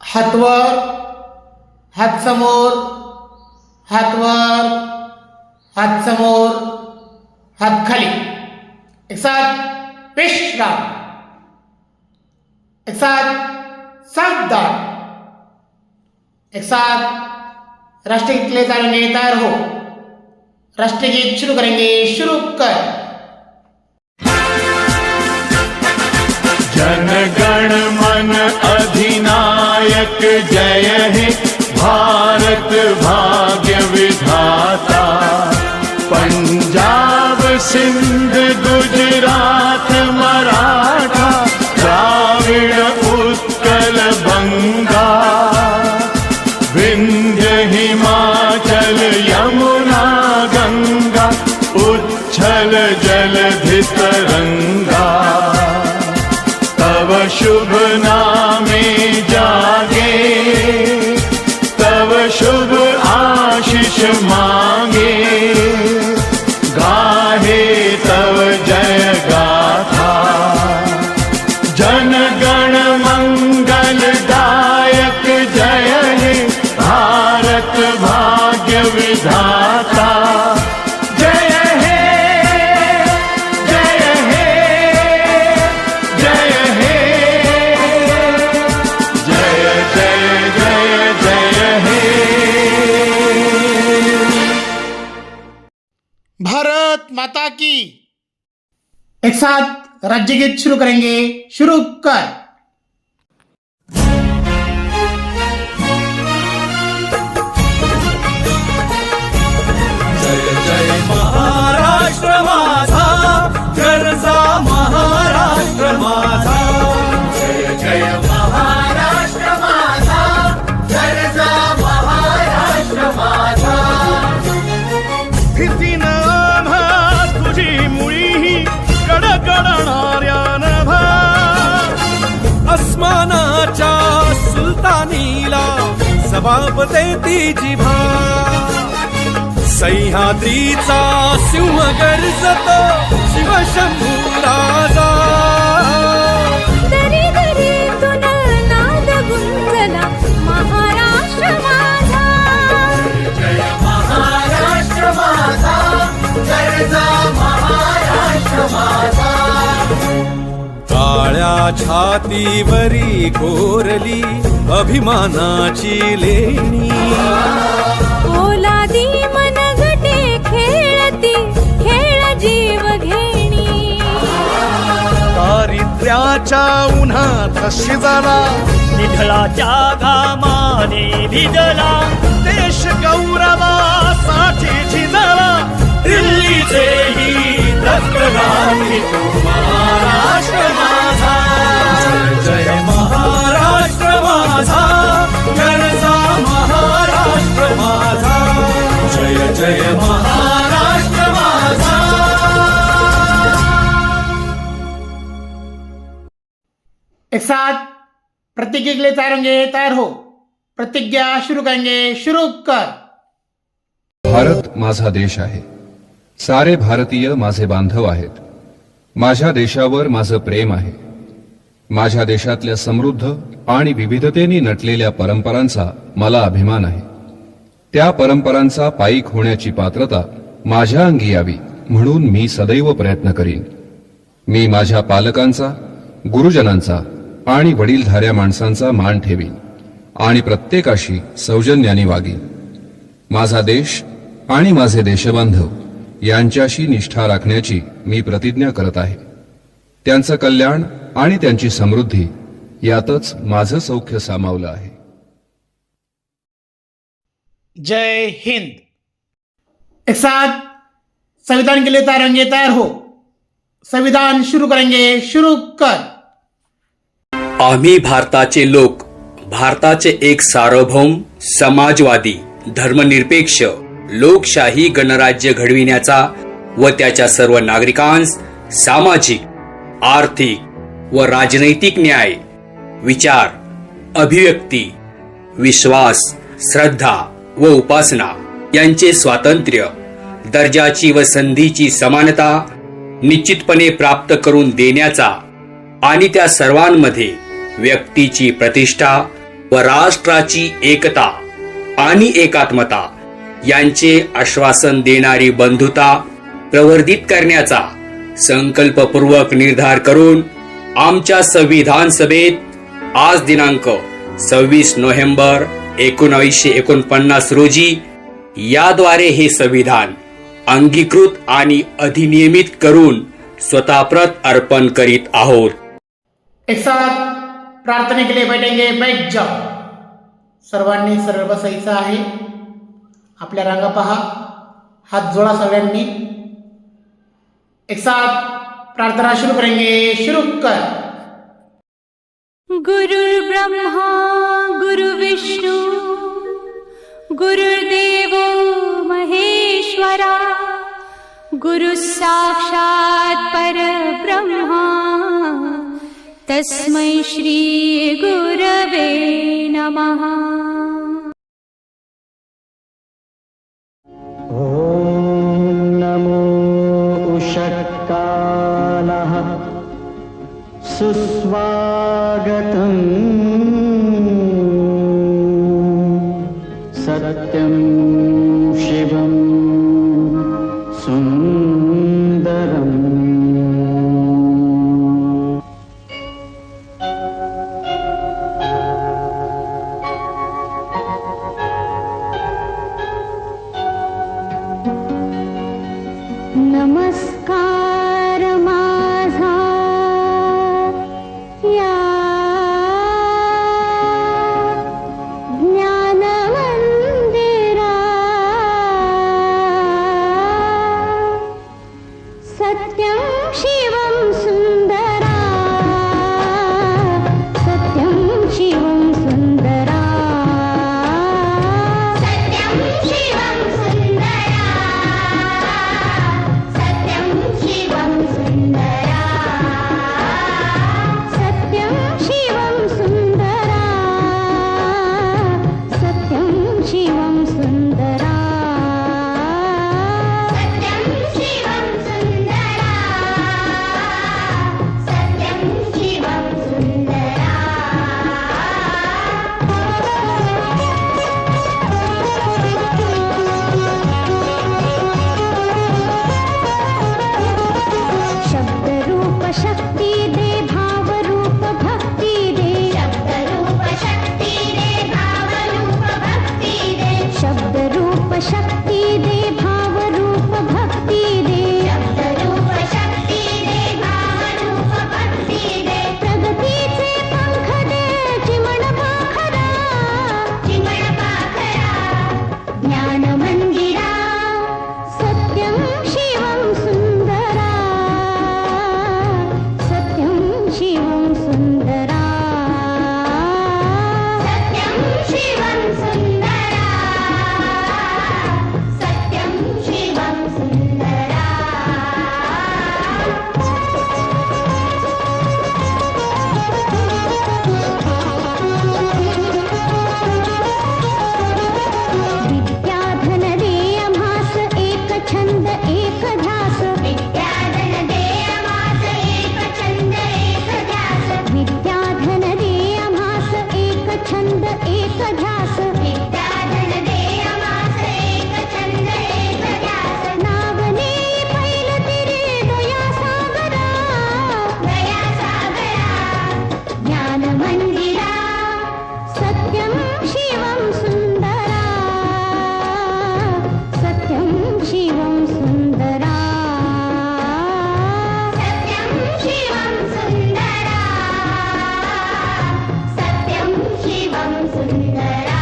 हात वर, हात समोर, हात वर, हात समोर, हात खाली. एक साथ विश्राम. एक साथ सावधान. एक साथ राष्ट्रगीत के लिए तैयार हो. राष्ट्रगीत शुरू करेंगे. शुरू कर. जन गण मन अधिनायक जय हे भारत भाग्य विधाता. पंजाब सिंध गुजरात मराठा द्राविड़ उत्कल बंगा. विंध्य हिमाचल यमुना गंगा उच्छल जलधि तरंगा. तव शुभ नामे जागे तव शुभ आशीष मांगे. गाहे तव जय गाथा जन गण मंगल दायक जय हे भारत भाग्य विधाता. भारत माता की. एक साथ राज्य गीत शुरू करेंगे. शुरू कर. जय जय महाराष्ट्र माझा गरजा महाराष्ट्र माझा. जय जय महाराष्ट्र माझा गरजा महाराष्ट्र माझा. भीतीनं तुझी मुळी कडकडणाऱ्या नभा. अस्मानाच्या सुलतानीला जबाब देती जिभा. सह्याद्रीचा सिंह गर्जतो शिवशंभू राजा. दरी दरीतून नाद गुंजला महाराष्ट्र माझा. जय महाराष्ट्र माझा गरजा महाराष्ट्र माझा. काळ्या छातीवरी कोरली अभिमानाची लेणी. ओलादी मनगटे खेळती खेळ जीव घेणी. दारिद्र्याच्या उन्हात शिजला निढळाच्या घामाने भिजला. देश गौरवासाठी झिजला. दिल्लीचेही दत्तगामी तू महाराष्ट्र माझा. जय जय महाराष्ट्र माझा गरजा महाराष्ट्र माझा. जय जय महाराष्ट्र माझा. एक साथ प्रतिज्ञा के लिए तैयार होंगे. तैयार हो. प्रतिज्ञा शुरू करेंगे. शुरू कर. भारत माझा देश आहे. सारे भारतीय माझे बांधव आहेत. माझ्या देशावर माझं प्रेम आहे. माझ्या देशातल्या समृद्ध आणि विविधतेने नटलेल्या परंपरांचा मला अभिमान आहे. त्या परंपरांचा पाईक होण्याची पात्रता माझ्या अंगी यावी म्हणून मी सदैव प्रयत्न करीन. मी माझ्या पालकांचा, गुरुजनांचा आणि वडीलधाऱ्या माणसांचा मान ठेवीन आणि प्रत्येकाशी सौजन्याने वागीन. माझा देश आणि माझे देशबांधव यांच्याशी निष्ठा राखण्याची मी प्रतिज्ञा करत आहे. त्यांचं कल्याण आणि त्यांची समृद्धी यातच माझं सौख्य सामावलं आहे. जय हिंद. एक साथ संविधान के लिए तैयार होंगे. तैयार हो. संविधान शुरू करेंगे. शुरू कर. आम्ही भारताचे लोक, भारताचे एक सार्वभौम, समाजवादी, धर्मनिरपेक्ष, लोकशाही गणराज्य घडविण्याचा व त्याच्या सर्व नागरिकांस सामाजिक, आर्थिक व राजनैतिक न्याय, विचार, अभिव्यक्ती, विश्वास, श्रद्धा व उपासना यांचे स्वातंत्र्य, दर्जाची व संधीची समानता निश्चितपणे प्राप्त करून देण्याचा आणि त्या सर्वांमध्ये व्यक्तीची प्रतिष्ठा व राष्ट्राची एकता आणि एकात्मता यांचे आश्वासन देणारी बंधुता प्रवर्धित करण्याचा संकल्पपूर्वक निर्धार करून आमच्या संविधान सभेत आज दिनांक 26 नोव्हेंबर 1949 रोजी याद्वारे हे संविधान अंगीकृत आणि अधिनियमित करून स्वतःप्रत अर्पण करीत आहोत. एक साथ प्रार्थना के लिए बैठेंगे, बैठ जाओ. सर्वांनी सरळ बसायचं आहे. आपल्या रांगा पहा, हात जोडा सगळ्यांनी. एक साथ प्रार्थना शुरू करेंगे, शुरू कर. गुरुर् ब्रह्मा गुरुर्विष्णू गुरुर्देवो महेश्वरा गुरु साक्षात् परब्रह्मा तस्मै श्री गुरवे नमः. नमो उषत्कालः सुस्वागतम्. सत्यं शिवं सुन्दरम्. नमस्कार माझा या ज्ञानमंदिरा. सत्यं शिवं सुंदरा. सत्यं शिवं सुंदरा. सत्यं शिवं सुंदरा. सत्यं शिवं सुंदरा. सत्यं शिवं सुंदरा. सत्यं शिवं सुंदरा. सत्यं शिवं सुंदरा. सत्यं शिवं सुंदरा. शब्द रूप शक्ती दे, भाव रूप भक्ती दे. शब्द रूप शक्ती दे, भाव रूप भक्ती दे. शब्द रूप शक्ती दे, भाव रूप भक्ती दे. शब्द रूप शक्ती दे, भाव रूप भक्ती दे. प्रगतीचे पंख दे, चिमण पाखरा. चिमण पाखरा. ज्ञान मंदिरा. सत्यं शिवं सुंदरा. सत्यं शिवं सुंदरा. सत्यं शिवं सुंदरा. सत्यं शिवं सुंदरा. विद्याधन दे आम्हास एक छंद एक ध्यास. विद्याधन दे आम्हास एक छंद एक ध्यास. विद्याधन दे आम्हास एक छंद एक ध्यास. विद्याधन दे आम्हास एक छंद एक ध्यास. नावने पैल तिरे दया सागरा. दया सागरा. ज्ञान मंदिरा. सत्यं शिवं सुंदरा. सत्यं शिवं सुंदरा. सत्यं शिवं सुंदरा. सत्यं शिवं सुंदरा.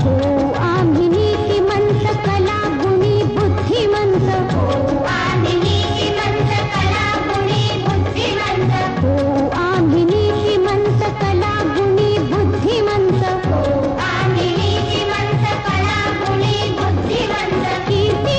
हो आम्ही नीतिमंत कला गुणी बुद्धिमंत. हो आम्ही नीतिमंत कला गुणी बुद्धिमंत. हो आम्ही नीतिमंत कला गुणी बुद्धिमंत. हो आम्ही नीतिमंत कला गुणी बुद्धिमंत. कीर्ती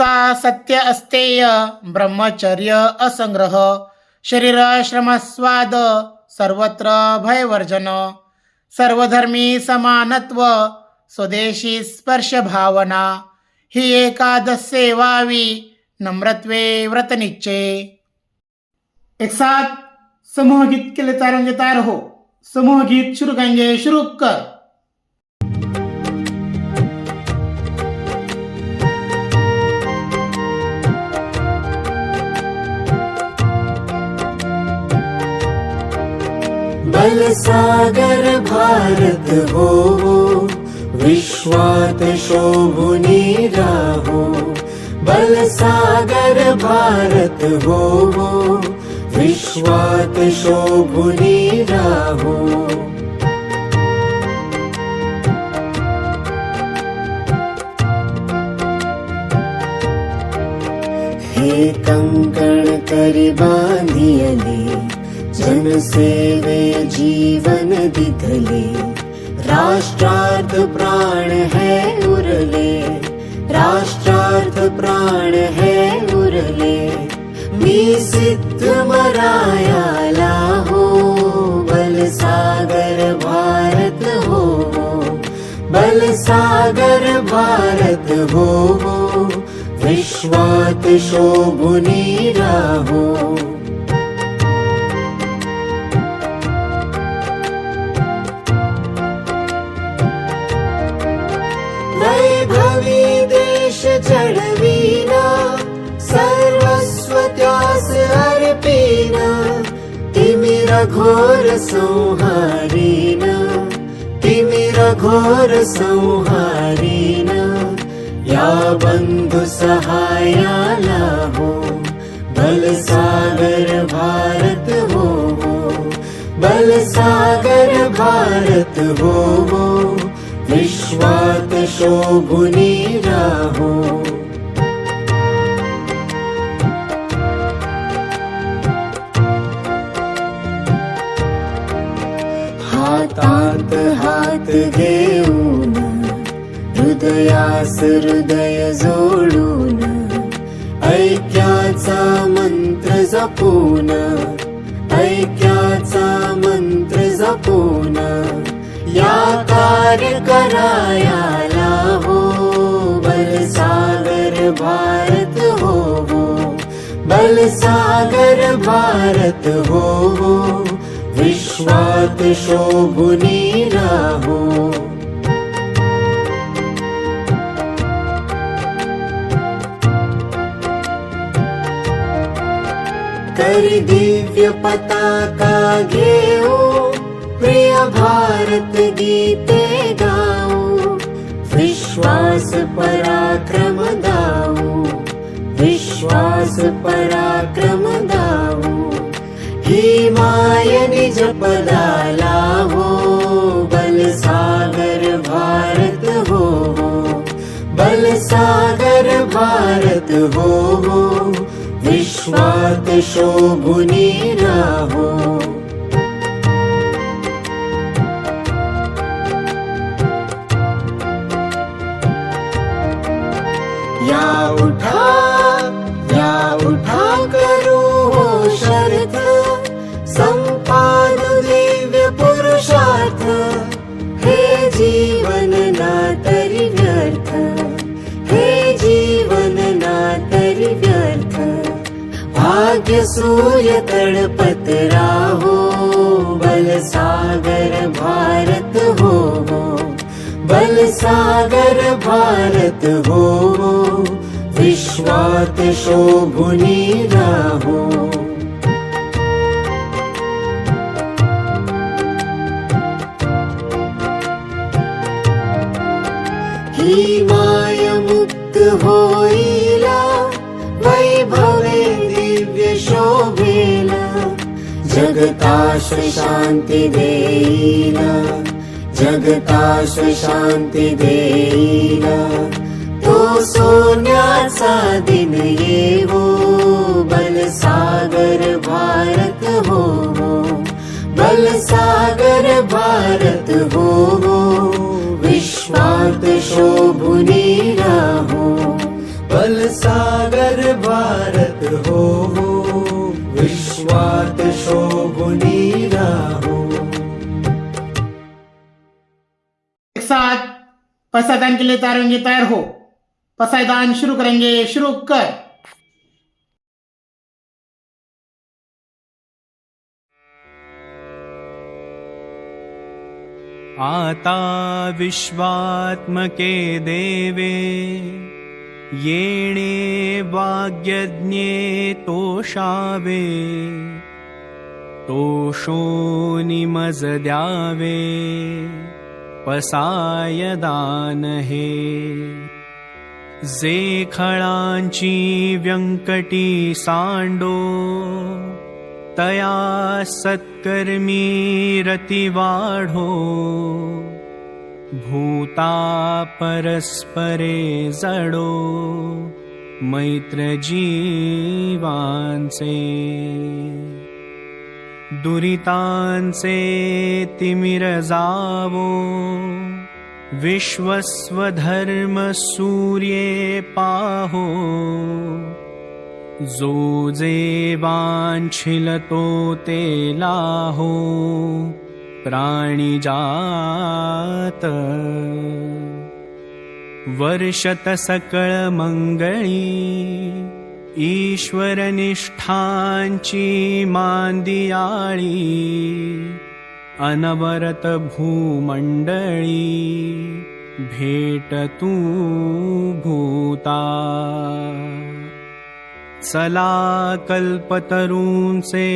अहिंसा, सत्य अस्तेय, ब्रह्मचर्य, असंग्रह, शरीर श्रमस्वाद, सर्वत्र भयवर्जन, सर्वधर्मी समानत्व, स्वदेशी स्पर्श भावना, ही एकादश सेवावी, नम्रत्वे व्रतनिश्चय. एक साथ समूह गीत के लिए तैयार हो. समूह गीत शुरू करेंगे. शुरू कर. बल सागर भारत हो, विश्वात शोभुनी राहो. बल सागर भारत हो, विश्वात शोभुनी राहो. हे कंकण करी बांधियले, जनसेवे जीवन दिधले. राष्ट्रार्थ प्राण है उरले, राष्ट्रार्थ प्राण है उरले. मी सिद्ध मरायाला हो, बल सागर भारत हो, बल सागर भारत हो, विश्वात शोभुनी राहो. वैभवी देश चढविना, सर्वस्व त्यास अर्पिना. तिमिर घोर संहारिना, तिमिर घोर संहारिना. या बंधु सहायाला हो, बल सागर भारत हो, बल सागर भारत हो, विश्वात शोभुनी राहो. हातात हात घेऊन, हृदयास हृदय जोडून, ऐक्याचा मंत्र जपून, ऐक्याचा मंत्र जपून. या कार्य करायाला हो, बल सागर भारत हो, बल सागर भारत हो, विश्वात शोभुनी राहो. करी दिव्य पताका घेऊ, प्रिय भारत गीते गाऊ. विश्वास पराक्रम दाऊ, विश्वास पराक्रम दाऊ. ही माय निज पदाला हो, बल सागर भारत हो, बल सागर भारत हो, विश्वात शोभुनी राहो. या उठा करू हो शर्थ, संपादु दिव्य पुरुषार्थ. हे जीवन ना तरी व्यर्थ, हे जीवन ना तरी व्यर्थ. भाग्य सूर्य तळपत राहो, बल सागर भारत हो, बल सागर भारत हो, विश्वात शोभुनी राहो. ही माय मुक्त होईला, वैभवे दिव्य शोभेला. जगताश शांती देईला, जगताश शांती देईला. तो सोन्याचा दिन येवो, बल सागर भारत हो, बल सागर भारत हो, विश्वात शोभुनी राहो. जल सागर भारत हो विश्वात शोभुनी राहो। एक साथ पैसादान के लिए तैयार होंगे, तैयार हो। पैसादान शुरू करेंगे, शुरू कर। आता विश्वात्मके देवे येणे वाग्यज्ञे तोषावे तोषो निमज द्यावे पसाय दान हे जे खळांची व्यंकटी सांडो तया सत्कर्मी रती वाढो भूता परस्परे जडो मैत्र जीवांचे दुरितांचे तिमिर जावो विश्वस्वधर्म सूर्ये पाहो जो जे वांछिलतो ते लाहो प्राणिजात वर्षत सकळ मंगळी ईश्वर निष्ठांची मांदियाळी अनवरत भूमंडळी भेटतू भूता चला कल्पतरूंचे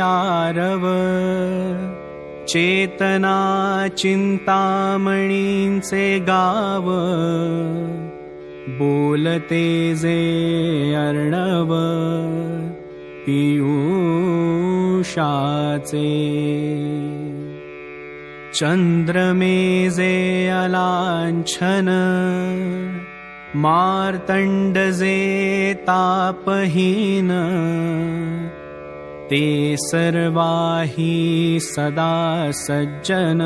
आरव चेतना चिंतामणींचे गाव बोलते जे अर्णव पियूषाचे चंद्रमेजे अलांछन मार्तंड जे तापहीन ते सर्वाही सदा सज्जन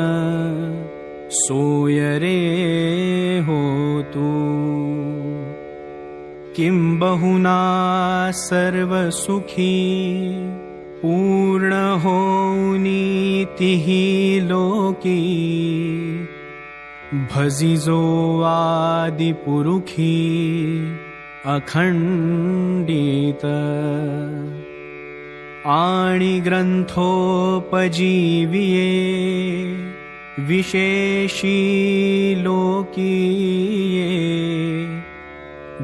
सोय रे होतु किंबहुना सर्व सुखी पूर्ण होऊनी तिही लोकी भजिजो आदि पुरुखी अखंडित आणि ग्रंथोपजीविये विशेषी लोकीये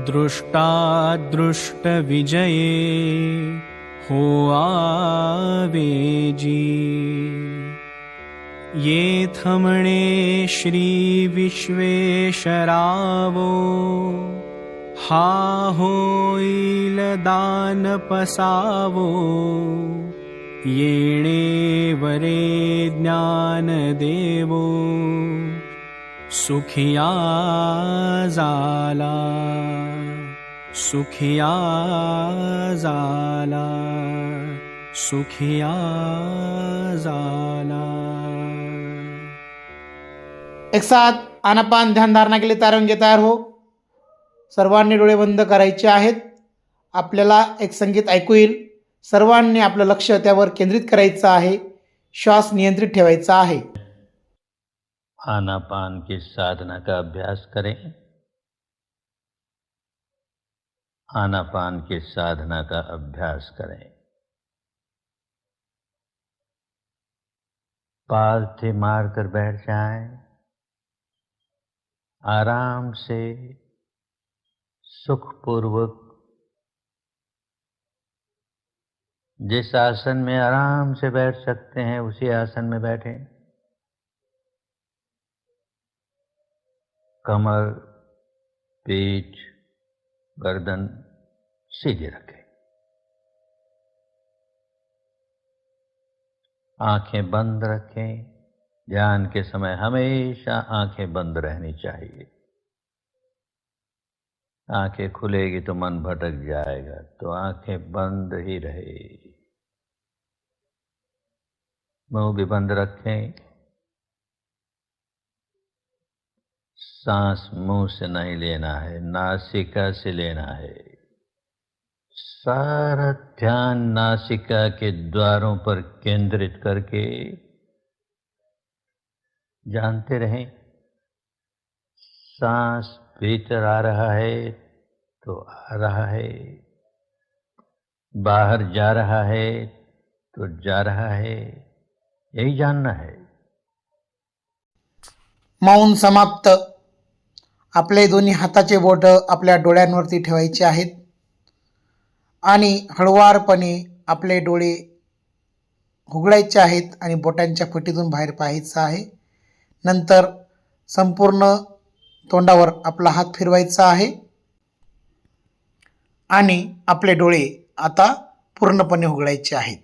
दृष्टादृष्ट विजये हो आवेजी येथ म्हणे श्री विश्वेशरावो हा होईल दान पसावो येणे वरे ज्ञान देवो सुखिया जाला सुखिया जाला सुखिया जाला। एक साथ आनापान ध्यान धारणा के लिए तैयार होंगे, तैयार हो। सर्वांनी डोळे बंद करायचे आहेत। आपल्याला एक संगीत ऐकू येईल। सर्वांनी आपलं लक्ष त्यावर केंद्रित करायचं आहे। श्वास नियंत्रित ठेवायचा आहे। आनापान की साधना का अभ्यास करें। आनापान की साधना का अभ्यास करें। पालथी मारकर बैठ जाएं। आराम से सुखपूर्वक जिस आसन में आराम से बैठ सकते हैं उसी आसन में बैठें। कमर, पीठ, गर्दन सीधी रखें। आंखें बंद रखें। ध्यान के समय हमेशा आंखें बंद रहनी चाहिए। आंखें खुलेगी तो मन भटक जाएगा, तो आंखें बंद ही रहे। मुंह भी बंद रखें। सांस मुंह से नहीं लेना है, नासिका से लेना है। सारा ध्यान नासिका के द्वारों पर केंद्रित करके जानते रहें, सांस भीतर आ रहा है तो आ रहा है, बाहर जा रहा है तो जा रहा है, यही जानना है। मौन समाप्त. आपले दोन्ही हाताचे बोट आपल्या डोळ्यांवरती ठेवायचे आहेत आणि हळुवारपणे आपले डोळे उघडायचे आहेत आणि बोटांच्या फटीतून बाहेर पाहायचं आहे. नंतर संपूर्ण तोंडावर आपला हात फिरवायचा आहे आणि आपले डोळे आता पूर्णपणे उघडायचे आहेत.